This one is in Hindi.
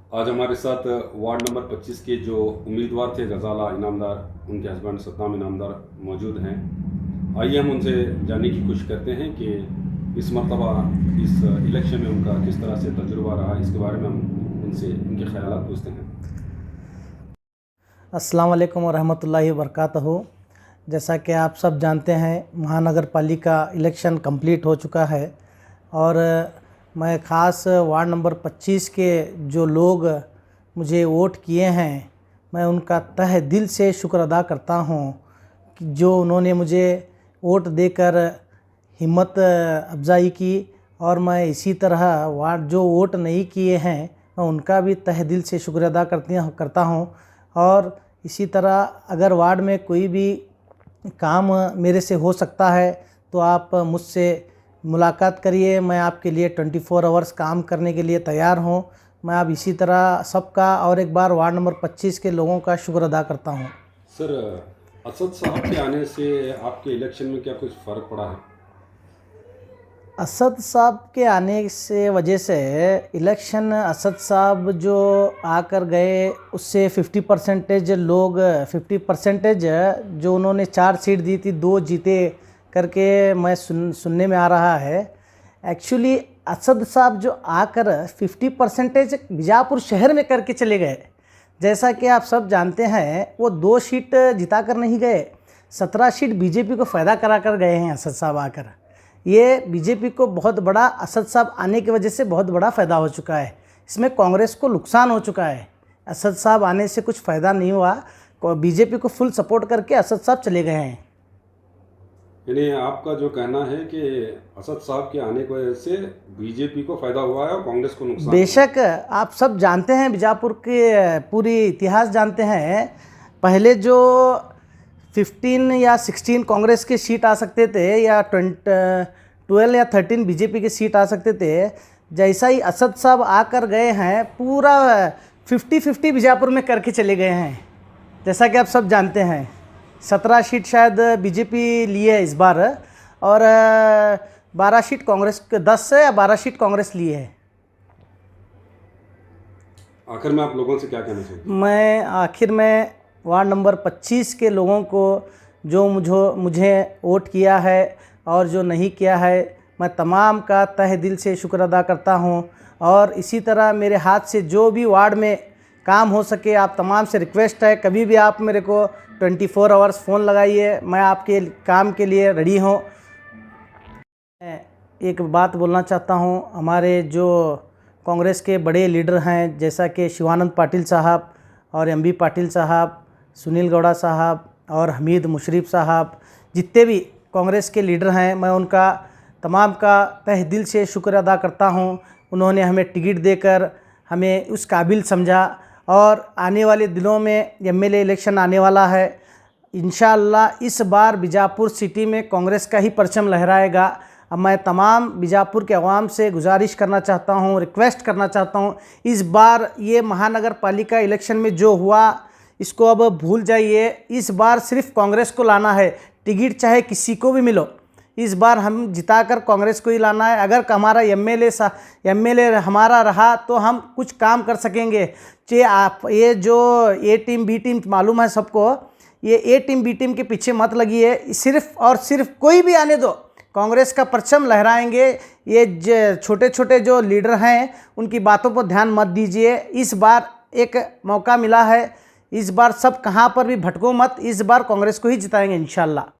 आज हमारे साथ वार्ड नंबर 25 के जो उम्मीदवार थे गजाला इनामदार, उनके हस्बैंड सद्दाम इनामदार मौजूद हैं। आइए हम उनसे जानने की कोशिश करते हैं कि इस मरतबा इस इलेक्शन में उनका किस तरह से तजुर्बा रहा। इसके बारे में हम इनसे इनके ख्यालात पूछते हैं। अस्सलाम वालेकुम वरहमतुल्लाहि वबरकातुहू। जैसा कि आप सब जानते हैं, महानगर पालिका इलेक्शन कंप्लीट हो चुका है और मैं ख़ास वार्ड नंबर 25 के जो लोग मुझे वोट किए हैं, मैं उनका तहे दिल से शुक्र अदा करता हूं कि जो उन्होंने मुझे वोट देकर हिम्मत अफजाई की। और मैं इसी तरह वार्ड जो वोट नहीं किए हैं, मैं उनका भी तहे दिल से शुक्र अदा करता हूं। और इसी तरह अगर वार्ड में कोई भी काम मेरे से हो सकता है तो आप मुझसे मुलाकात करिए। मैं आपके लिए 24 आवर्स काम करने के लिए तैयार हूं। मैं अब इसी तरह सबका और एक बार वार्ड नंबर 25 के लोगों का शुक्र अदा करता हूं। सर, असद साहब के आने से आपके इलेक्शन में क्या कुछ फ़र्क पड़ा है? असद साहब के आने से वजह से इलेक्शन, असद साहब जो आकर गए उससे 50% लोग 50% जो उन्होंने 4 सीट दी थी 2 जीते करके मैं सुनने में आ रहा है। एक्चुअली असद साहब जो आकर 50% बीजापुर शहर में करके चले गए। जैसा कि आप सब जानते हैं, वो 2 सीट जिता कर नहीं गए, 17 सीट बीजेपी को फ़ायदा करा कर गए हैं असद साहब आकर। ये बीजेपी को बहुत बड़ा, असद साहब आने की वजह से बहुत बड़ा फ़ायदा हो चुका है। इसमें कांग्रेस को नुकसान हो चुका है। असद साहब आने से कुछ फ़ायदा नहीं हुआ, बीजेपी को फुल सपोर्ट करके असद साहब चले गए हैं। यानी आपका जो कहना है कि असद साहब के आने की वजह से बीजेपी को फ़ायदा हुआ है और कांग्रेस को नुकसान। बेशक आप सब जानते हैं, बीजापुर के पूरी इतिहास जानते हैं। पहले जो 15 या 16 कांग्रेस के सीट आ सकते थे या 12 या 13 बीजेपी के सीट आ सकते थे। जैसा ही असद साहब आकर गए हैं, पूरा 50-50 बीजापुर में करके चले गए हैं। जैसा कि आप सब जानते हैं, 17 सीट शायद बीजेपी लिए है इस बार और 12 सीट कांग्रेस, 10 या 12 सीट कांग्रेस लिए है। आखिर में आप लोगों से क्या कहना चाहिए? मैं आखिर में वार्ड नंबर 25 के लोगों को जो मुझे वोट किया है और जो नहीं किया है, मैं तमाम का तहे दिल से शुक्र अदा करता हूं। और इसी तरह मेरे हाथ से जो भी वार्ड में काम हो सके, आप तमाम से रिक्वेस्ट है, कभी भी आप मेरे को 24 आवर्स फ़ोन लगाइए, मैं आपके काम के लिए रेडी हूँ। एक बात बोलना चाहता हूँ, हमारे जो कांग्रेस के बड़े लीडर हैं, जैसा कि शिवानंद पाटिल साहब और एमबी पाटिल साहब, सुनील गौड़ा साहब और हमीद मुशर्रफ साहब, जितने भी कांग्रेस के लीडर हैं, मैं उनका तमाम का तहे दिल से शुक्र अदा करता हूं। उन्होंने हमें टिकट देकर हमें उस काबिल समझा और आने वाले दिनों में एमएलए इलेक्शन आने वाला है। इंशाअल्लाह इस बार बीजापुर सिटी में कांग्रेस का ही परचम लहराएगा। अब मैं तमाम बीजापुर के अवाम से गुजारिश करना चाहता हूं, रिक्वेस्ट करना चाहता हूं, इस बार ये महानगर पालिका इलेक्शन में जो हुआ इसको अब भूल जाइए। इस बार सिर्फ कांग्रेस को लाना है, टिकट चाहे किसी को भी मिलो, इस बार हम जिताकर कांग्रेस को ही लाना है। अगर हमारा एमएलए हमारा रहा तो हम कुछ काम कर सकेंगे। चाहे आप ये जो ए टीम बी टीम मालूम है सबको, ये ए टीम बी टीम के पीछे मत लगिए। सिर्फ और सिर्फ कोई भी आने दो, कांग्रेस का परचम लहराएंगे। ये छोटे छोटे जो लीडर हैं उनकी बातों पर ध्यान मत दीजिए। इस बार एक मौका मिला है, इस बार सब कहाँ पर भी भटको मत, इस बार कांग्रेस को ही जिताएंगे इंशाल्लाह।